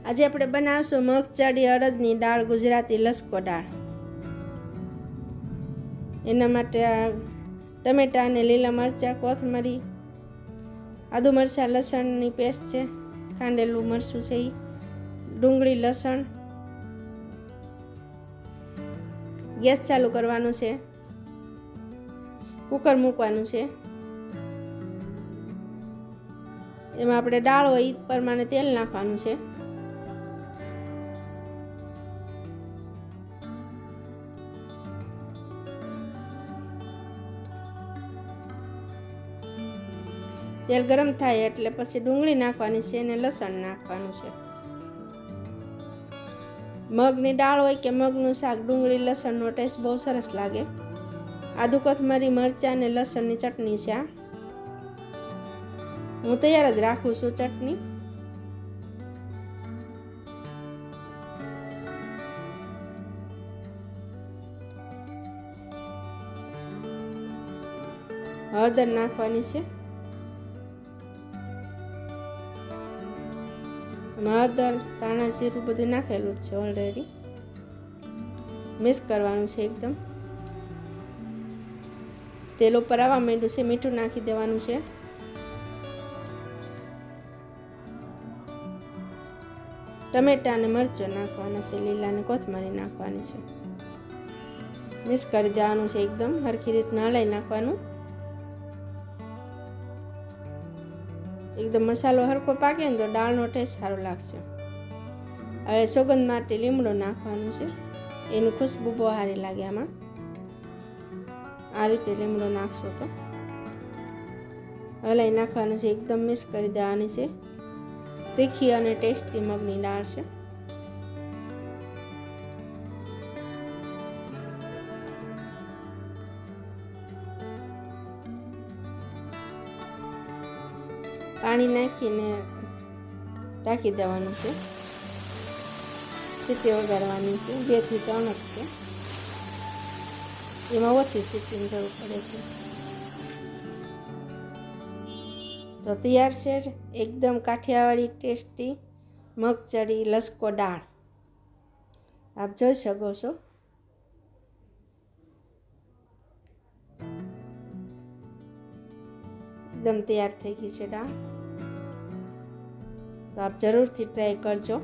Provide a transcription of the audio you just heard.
આજે આપણે બનાવશું મગચડી અડદની દાળ, ગુજરાતી લસકો દાળ. એના માટે આ ટમેટાં અને લીલા મરચાં, કોથમરી, આદુ મરચાં લસણની પેસ્ટ છે, ખાંડેલું મરચું છે, ડુંગળી, લસણ. ગેસ ચાલુ કરવાનું છે, કુકર મૂકવાનું છે. એમાં આપણે દાળ હોય એ પ્રમાણે તેલ નાખવાનું છે. તેલ ગરમ થાય એટલે પછી ડુંગળી નાખવાની છે અને લસણ નાખવાનું છે. મગની દાળ હોય કે મગનું શાક, ડુંગળી લસણનો ટેસ્ટ બહુ સરસ લાગે. આદુ કોથમરી મરચાં અને લસણની ચટણી છે. આ હું તૈયાર જ રાખું છું ચટણી. હળદર નાખવાની છે. હળદર, ધાણા જીરું બધું નાખેલું જ છે ઓલરેડી. મિક્સ કરવાનું છે એકદમ. તેલ ઉપર આવવા માંડ્યું છે, મીઠું નાખી દેવાનું છે. ટમેટાં અને મરચાં નાખવાના છે, લીલા અને કોથમરી નાખવાની છે. મિક્સ કરી દેવાનું છે એકદમ સરખી રીતના હલાવી નાખવાનું. એકદમ મસાલો હરખો પાકે ને તો દાળનો ટેસ્ટ સારો લાગશે. હવે સુગંધ માટે લીમડો નાખવાનું છે, એની ખુશ્બુ બહુ સારી લાગે આમાં. આ રીતે લીમડો નાખશો તો હલાવી નાખવાનું છે, એકદમ મિક્સ કરી દેવાની છે. તીખી અને ટેસ્ટી મગની દાળ છે. પાણી નાખીને ઢાંકી દેવાનું છે. સીટી વગાડવાની છે, 2 થી 3 જ છે. એમાં ઓછી સીટીની જરૂર પડે છે. તો તૈયાર છે એકદમ કાઠિયાવાડી ટેસ્ટી મગચડી લસકો દાળ. આપ જોઈ શકો છો. એકદમ તૈયાર થઈ ગઈ છે દાળ. તો આપ જરૂરથી ટ્રાય કરજો.